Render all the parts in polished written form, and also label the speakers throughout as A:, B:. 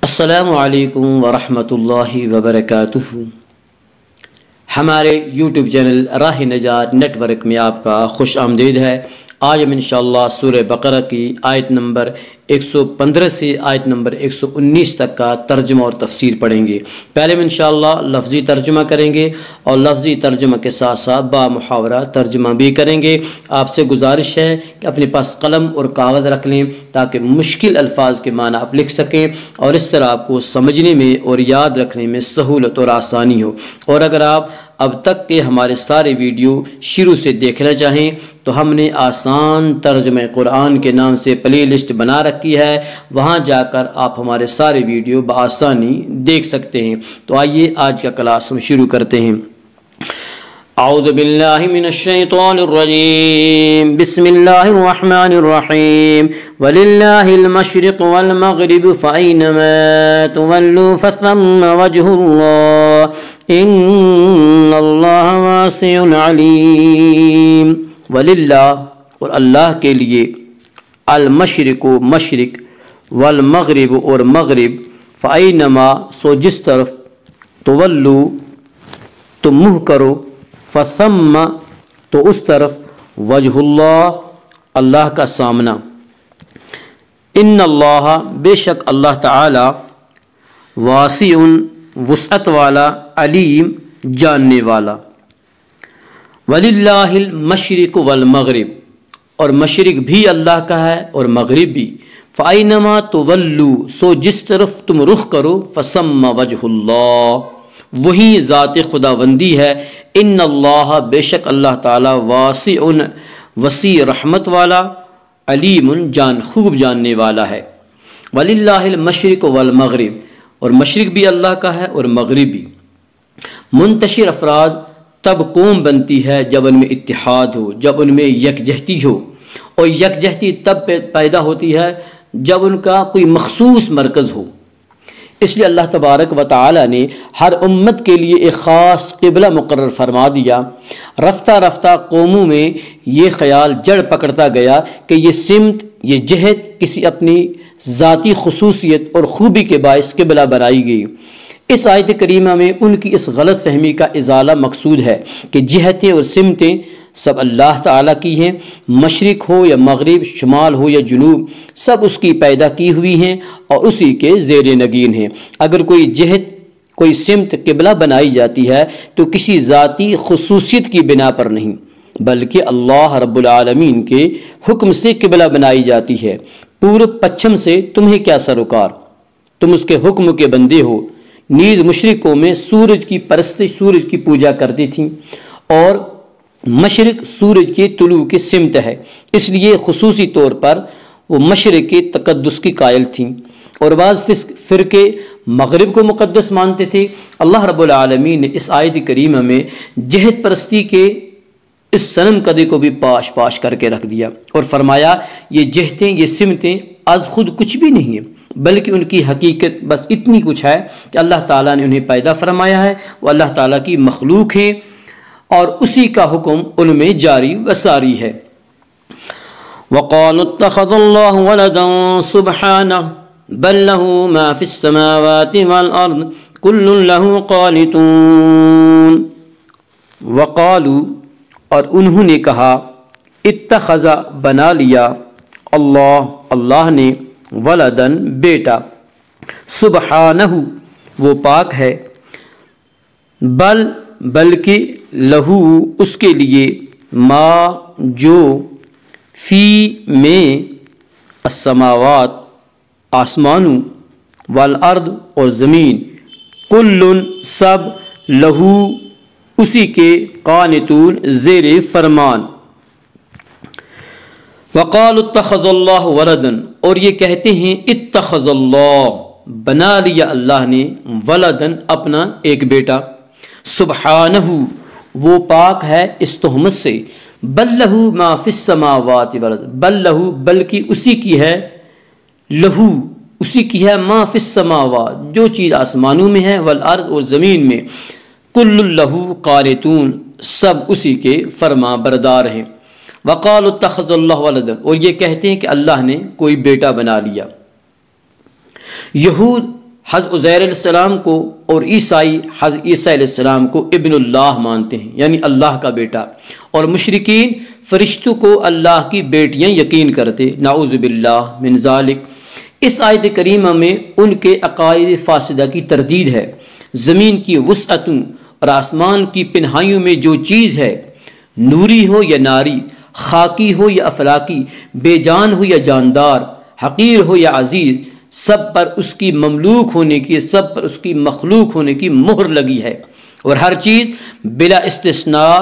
A: السلام علیکم ورحمۃ اللہ وبرکاتہ۔ ہمارے یوٹیوب چینل راہ نجات نیٹ ورک میں آپ کا خوش آمدید ہے۔ آج ہم انشاءاللہ سورہ بقرہ کی آیت نمبر 115 سے آیت نمبر 119 تک کا ترجمہ اور تفسیر پڑھیں گے۔ پہلے ہم انشاءاللہ لفظی ترجمہ کریں گے اور لفظی ترجمہ کے ساتھ ساتھ با محاورہ ترجمہ بھی کریں گے۔ آپ سے گزارش ہے کہ اپنے پاس قلم اور کاغذ رکھ لیں تاکہ مشکل الفاظ کے معنی آپ لکھ سکیں اور اس طرح آپ کو سمجھنے میں اور یاد رکھنے میں سہولت اور آسانی ہو۔ اور اگر آپ اب تک کے ہمارے سارے ویڈیو شروع سے دیکھنا چاہیں تو ہم نے آسان ترجمہ قرآن کے نام سے پلے لسٹ بنا رکھی ہے، وہاں جا کر آپ ہمارے سارے ویڈیو بآسانی دیکھ سکتے ہیں۔ تو آئیے آج کا کلاس ہم شروع کرتے ہیں۔ اعوذ باللہ من الشیطان الرجیم، بسم اللہ الرحمن الرحیم، وللہ المشرق والمغرب فأینما تولوا فثم وجہ اللہ ان اللہ واسع علیم۔ وللہ اور اللہ کے لیے، المشرق و مشرق، والمغرب اور مغرب، فأینما سو جس طرف، تولو تم منہ کرو، فثم تو اس طرف، وجہ اللہ اللہ کا سامنا، ان اللہ بے شک اللہ تعالی، واسع وسعت والا، علیم جاننے والا۔ وللہ المشرق والمغرب اور مشرق بھی اللہ کا ہے اور مغرب بھی، فأینما تولو سو جس طرف تم رخ کرو، فثم وجہ اللہ وہی ذات خداوندی ہے، ان اللہ بے شک اللہ تعالی، واسع وسیع رحمت والا، علیم خوب جاننے والا ہے۔ وللہ المشرق والمغرب اور مشرق بھی اللہ کا ہے اور مغرب بھی۔ منتشر افراد تب قوم بنتی ہے جب ان میں اتحاد ہو، جب ان میں یکجہتی ہو، اور یکجہتی تب پیدا ہوتی ہے جب ان کا کوئی مخصوص مرکز ہو۔ اس لیے اللہ تبارک و تعالی نے ہر امت کے لیے ایک خاص قبلہ مقرر فرما دیا۔ رفتہ رفتہ قوموں میں یہ خیال جڑ پکڑتا گیا کہ یہ سمت، یہ جہت کسی اپنی ذاتی خصوصیت اور خوبی کے باعث قبلہ بنائی گئی۔ اس آیت کریمہ میں ان کی اس غلط فہمی کا ازالہ مقصود ہے کہ جہتیں اور سمتیں سب اللہ تعالیٰ کی ہیں، مشرق ہو یا مغرب، شمال ہو یا جنوب، سب اس کی پیدا کی ہوئی ہیں اور اسی کے زیر نگین ہیں۔ اگر کوئی جہت، کوئی سمت قبلہ بنائی جاتی ہے تو کسی ذاتی خصوصیت کی بنا پر نہیں، بلکہ اللہ رب العالمین کے حکم سے قبلہ بنائی جاتی ہے۔ پورب پچھم سے تمہیں کیا سروکار، تم اس کے حکم کے بندے ہو۔ نیز مشرقوں میں سورج کی پرستش، سورج کی پوجا کرتی تھیں، اور مشرق سورج کے طلوع کی سمت ہے، اس لیے خصوصی طور پر وہ مشرق کے تقدس کی قائل تھیں، اور بعض فرقے مغرب کو مقدس مانتے تھے۔ اللہ رب العالمین نے اس آیت کریمہ میں جہت پرستی کے اس صنم قدی کو بھی پاش پاش کر کے رکھ دیا اور فرمایا یہ جہتیں، یہ سمتیں از خود کچھ بھی نہیں ہیں، بلکہ ان کی حقیقت بس اتنی کچھ ہے کہ اللہ تعالیٰ نے انہیں پیدا فرمایا ہے، وہ اللہ تعالیٰ کی مخلوق ہیں اور اسی کا حکم ان میں جاری و ساری ہے۔ وَقَالُوا اتَّخَذَ اللَّهُ وَلَدًا سُبْحَانَهُ بَل لَّهُ مَا فِي السَّمَاوَاتِ وَالْأَرْضِ كُلٌّ لَّهُ قَانِتُونَ۔ وقالوا اور انہوں نے کہا، اتخذ بنا لیا، اللہ نے، ولدن بیٹا، سبحانہ وہ پاک ہے، بلکہ لہو اس کے لیے، ما جو، فی میں، السماوات آسمانوں، والارض اور زمین، کل سب، لہو اسی کے، قانتون زیر فرمان۔ وقالوا اتخذ اللہ ولدا اور یہ کہتے ہیں اتخذ اللہ بنا لیا اللہ نے، ولدن اپنا ایک بیٹا، سبحانہ وہ پاک ہے اس تہمت سے، بل لہو ما فی السماوات والارض بل لہو بلکہ اسی کی ہے، لہو اسی کی ہے، ما فی السماوات جو چیز آسمانوں میں ہے، والارض اور زمین میں، کل لہو قانتون سب اسی کے فرما بردار ہیں۔ وقالوا اتخذ اللہ ولدا اور یہ کہتے ہیں کہ اللہ نے کوئی بیٹا بنا لیا۔ یہود حضرت عزیر علیہ السلام کو اور عیسائی حضرت عیسیٰ علیہ السلام کو ابن اللہ مانتے ہیں، یعنی اللہ کا بیٹا، اور مشرکین فرشتوں کو اللہ کی بیٹیاں یقین کرتے، نعوذ باللہ من ذالک۔ اس آیت کریمہ میں ان کے عقائد فاسدہ کی تردید ہے۔ زمین کی وسعتوں اور آسمان کی پنہائیوں میں جو چیز ہے، نوری ہو یا ناری، خاکی ہو یا افلاکی، بے جان ہو یا جاندار، حقیر ہو یا عزیز، سب پر اس کی مملوک ہونے کی، سب پر اس کی مخلوق ہونے کی مہر لگی ہے، اور ہر چیز بلا استثناء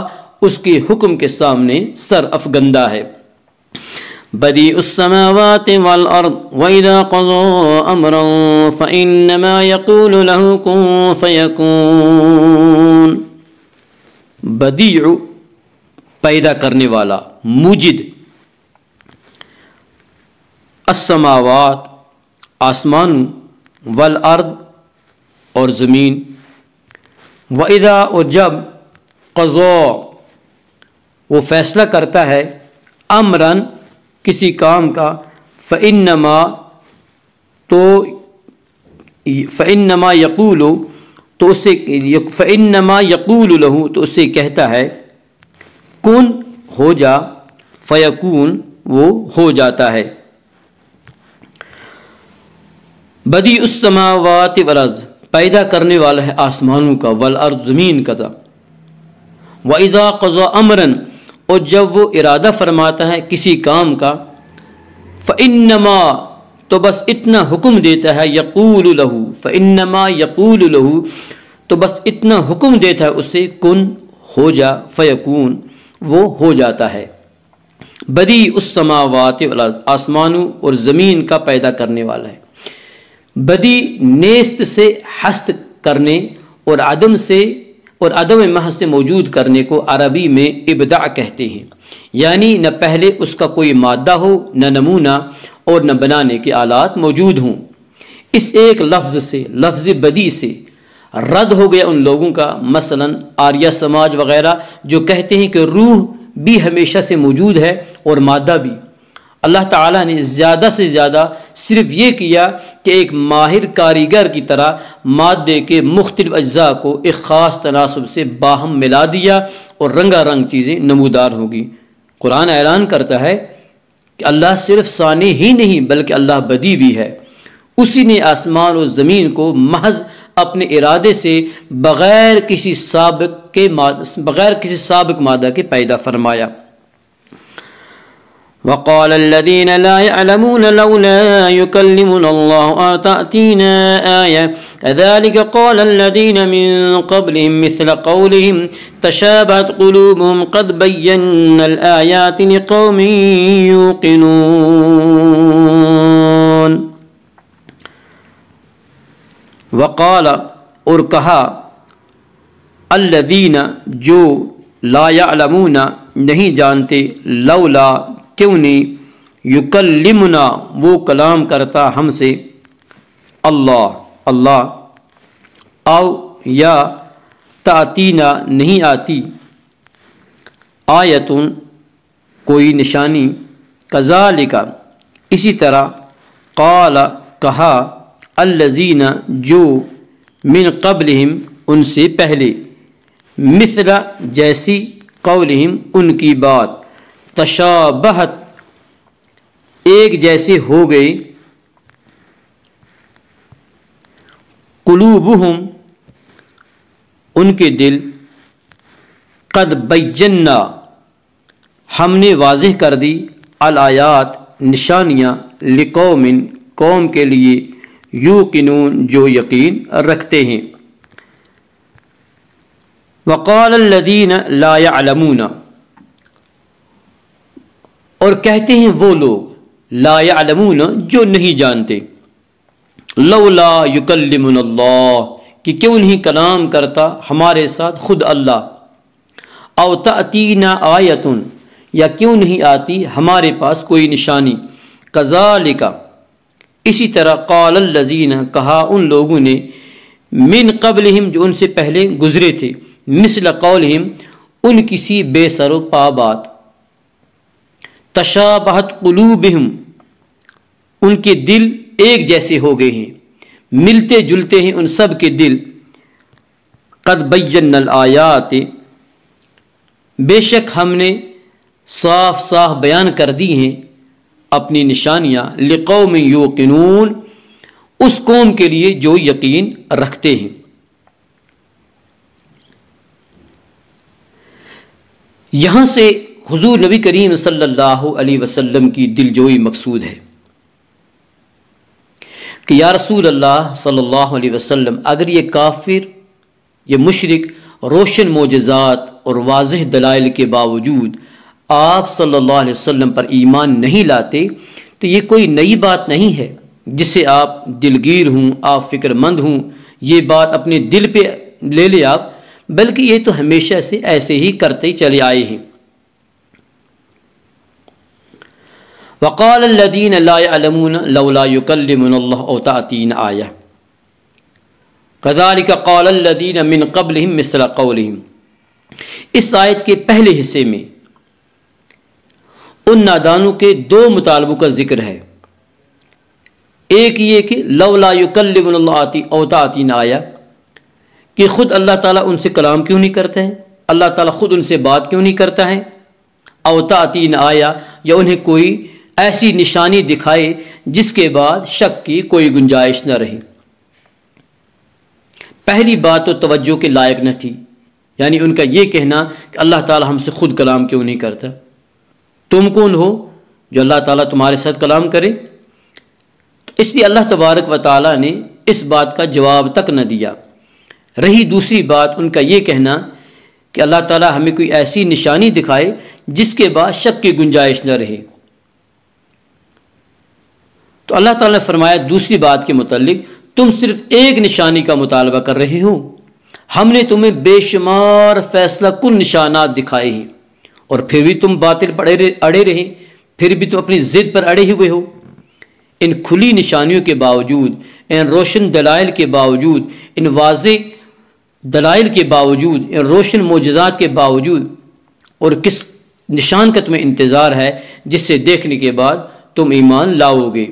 A: اس کے حکم کے سامنے سر افگندہ ہے۔ بدیع السماوات والارض واذا قضى امرا فانما يقول له كن فيكون۔ بدیع پیدا کرنے والا، موجد، السماوات آسمان، والارض اور زمین، واذا اور جب، قضا وہ فیصلہ کرتا ہے، امرن کسی کام کا، فانما یقول تو اسے فانما یقول له تو اسے کہتا ہے کن ہو جا، فیکون وہ ہو جاتا ہے۔ بدیع السماوات والارض پیدا کرنے والا ہے آسمانوں کا، والارض زمین کا تھا، واذا قضى امرا اور جب وہ ارادہ فرماتا ہے کسی کام کا، فانما تو بس اتنا حکم دیتا ہے، یقول له فانما یقول له تو بس اتنا حکم دیتا ہے اسے، کن ہو جا، فیکون وہ ہو جاتا ہے۔ بدیع السماوات والارض آسمانوں اور زمین کا پیدا کرنے والا ہے۔ بدیع نیست سے ہست کرنے اور عدم محض سے موجود کرنے کو عربی میں ابداع کہتے ہیں، یعنی نہ پہلے اس کا کوئی مادہ ہو، نہ نمونہ، اور نہ بنانے کے آلات موجود ہوں۔ اس ایک لفظ سے، لفظ بدیع سے رد ہو گیا ان لوگوں کا، مثلا آریہ سماج وغیرہ جو کہتے ہیں کہ روح بھی ہمیشہ سے موجود ہے اور مادہ بھی۔ اللہ تعالیٰ نے زیادہ سے زیادہ صرف یہ کیا کہ ایک ماہر کاریگر کی طرح مادے کے مختلف اجزاء کو ایک خاص تناسب سے باہم ملا دیا اور رنگا رنگ چیزیں نمودار ہوگی۔ قرآن اعلان کرتا ہے کہ اللہ صرف صانع ہی نہیں بلکہ اللہ بدیع بھی ہے۔ اسی نے آسمان اور زمین کو محض اپنے ارادے سے بغیر کسی سابق مادہ کے پیدا فرمایا۔ وقال الذين لا يعلمون لولا يكلمنا الله أو تأتينا آية كذلك قال الذين من قبلهم مثل قولهم تشابهت قلوبهم قد بينا الآيات لقوم يوقنون۔ وقال اور کہا، الذین جو، لا یعلمون نہیں جانتے، لولا کیوں نہیں، یکلمنا وہ کلام کرتا ہم سے، اللہ، او یا تأتینا نہیں آتی، آیتن کوئی نشانی، کذالک اسی طرح، قال کہا، الذین جو، من قبلہم ان سے پہلے، مثل جیسی، قولہم ان کی بات، تشابہت ایک جیسے ہو گئے، قلوبہم ان کے دل، قد بینا ہم نے واضح کر دی، الآیات نشانیاں، لقوم قوم کے لیے، یوقنون جو یقین رکھتے ہیں۔ وقال الذین لا یعلمون اور کہتے ہیں وہ لوگ، لا یعلمون جو نہیں جانتے، لولا یکلمنا اللہ کہ کیوں نہیں کلام کرتا ہمارے ساتھ خود اللہ، او تأتینا آیتن یا کیوں نہیں آتی ہمارے پاس کوئی نشانی، کذالک اسی طرح، قال الذین کہا ان لوگوں نے، من قبلہم جو ان سے پہلے گزرے تھے، مثل قولہم ان کسی بے سر و پا بات، تشابہت قلوبہم ان کے دل ایک جیسے ہو گئے ہیں، ملتے جلتے ہیں ان سب کے دل۔ قد بینا الآیات، بے شک ہم نے صاف صاف بیان کر دی ہیں اپنی نشانیاں، لقوم یوقنون، اس قوم کے لیے جو یقین رکھتے ہیں۔ یہاں سے حضور نبی کریم صلی اللہ علیہ وسلم کی دلجوئی مقصود ہے کہ یا رسول اللہ صلی اللہ علیہ وسلم، اگر یہ کافر، یہ مشرک روشن معجزات اور واضح دلائل کے باوجود آپ صلی اللہ علیہ وسلم پر ایمان نہیں لاتے تو یہ کوئی نئی بات نہیں ہے جس سے آپ دلگیر ہوں، آپ فکر مند ہوں، یہ بات اپنے دل پہ لے لے آپ، بلکہ یہ تو ہمیشہ سے ایسے ہی کرتے چلے آئے ہیں۔ وقال الذین لا يعلمون لولا يكلمنا الله او تأتينا آیہ كذلك قال الذین من قبلهم مثل قولهم۔ اس آیت کے پہلے حصے میں ان نادانوں کے دو مطالبوں کا ذکر ہے، ایک یہ کہ لولا يكلمنا الله او تأتينا آیہ، کہ خود اللہ تعالیٰ ان سے کلام کیوں نہیں کرتا ہے، اللہ تعالیٰ خود ان سے بات کیوں نہیں کرتا ہے، او تأتينا آیہ، یا انہیں کوئی ایسی نشانی دکھائے جس کے بعد شک کی کوئی گنجائش نہ رہی۔ پہلی بات تو توجہ کے لائق نہ تھی، یعنی ان کا یہ کہنا کہ اللہ تعالیٰ ہم سے خود کلام کیوں نہیں کرتا، تم کون ہو جو اللہ تعالیٰ تمہارے ساتھ کلام کرے؟ تو اس لیے اللہ تبارک و تعالیٰ نے اس بات کا جواب تک نہ دیا۔ رہی دوسری بات ان کا یہ کہنا کہ اللہ تعالیٰ ہمیں کوئی ایسی نشانی دکھائے جس کے بعد شک کی گنجائش نہ رہے، تو اللہ تعالیٰ نے فرمایا دوسری بات کے متعلق، تم صرف ایک نشانی کا مطالبہ کر رہے ہو، ہم نے تمہیں بے شمار فیصلہ کن نشانات دکھائے ہیں اور پھر بھی تم باطل پر اڑے رہے، پھر بھی تم اپنی ضد پر اڑے ہوئے ہو۔ ان کھلی نشانیوں کے باوجود، ان روشن دلائل کے باوجود، ان واضح دلائل کے باوجود، ان روشن معجزات کے باوجود، اور کس نشان کا تمہیں انتظار ہے جس سے دیکھنے کے بعد تم ایمان لاؤ گے؟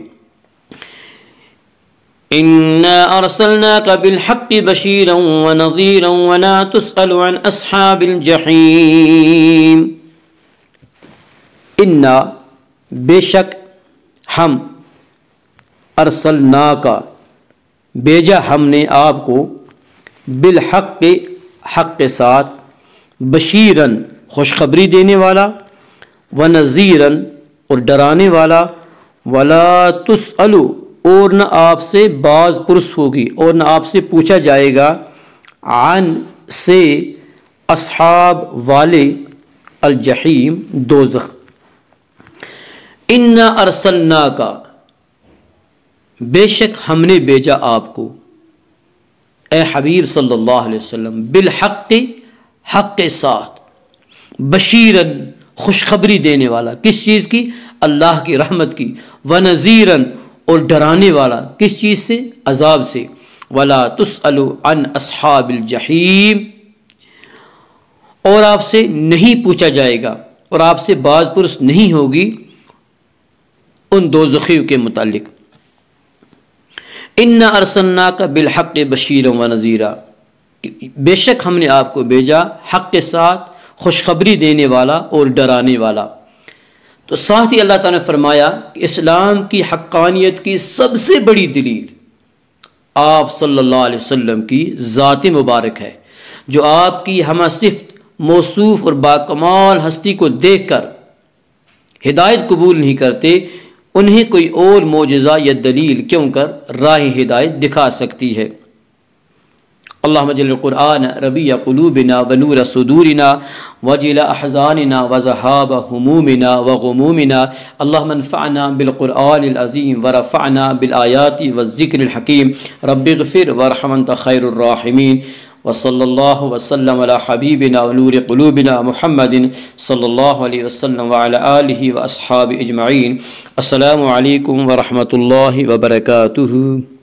A: اِنَّا أَرْسَلْنَاكَ بِالْحَقِّ بَشِيرًا وَنَذِيرًا وَلَا تُسْأَلُ عَنْ أَصْحَابِ الْجَحِيمِ۔ اِنَّا، بے شک ہم، ارسلناک، بھیجا ہم نے آپ کو، بالحق، حق کے ساتھ، بشیرن، خوشخبری دینے والا، ونذیرن، اور ڈرانے والا، ولا تسألو، اور نہ آپ سے باز پرس ہوگی اور نہ آپ سے پوچھا جائے گا، عن، سے، اصحاب، والے، الجحیم، دوزخ۔ انا ارسلناک، بے شک ہم نے بھیجا آپ کو، اے حبیب صلی اللہ علیہ وسلم، بالحق، حق کے ساتھ، بشیرن، خوشخبری دینے والا، کس چیز کی؟ اللہ کی رحمت کی، ونذیرن، اور ڈرانے والا، کس چیز سے؟ عذاب سے، ولا تسأل عن اصحاب الجحیم، اور آپ سے نہیں پوچھا جائے گا اور آپ سے باز پرس نہیں ہوگی ان دوزخیوں کے متعلق۔ انا ارسلناک بالحق بشیرا ونذیرا، بے شک ہم نے آپ کو بھیجا حق کے ساتھ، خوشخبری دینے والا اور ڈرانے والا۔ تو ساتھ ہی اللہ تعالیٰ نے فرمایا کہ اسلام کی حقانیت کی سب سے بڑی دلیل آپ صلی اللہ علیہ وسلم کی ذات مبارک ہے، جو آپ کی ہمہ صفت، موصوف اور باکمال ہستی کو دیکھ کر ہدایت قبول نہیں کرتے، انہیں کوئی اور معجزہ یا دلیل کیوں کر راہ ہدایت دکھا سکتی ہے۔ اللہم اجعل القرآن ربیع قلوبنا ونور صدورنا وجلاء احزاننا وذہاب ہمومنا وغمومنا، اللہم انفعنا بالقرآن العظیم ورفعنا بالآیات والذکر الحکیم، رب اغفر وارحم انت خیر الراحمین، وصلی اللہ وسلم علی حبیبنا ونور قلوبنا محمد صلی اللہ علیہ وسلم وعلی آلہ واصحابہ اجمعین۔ السلام علیکم ورحمۃ اللہ وبرکاتہ۔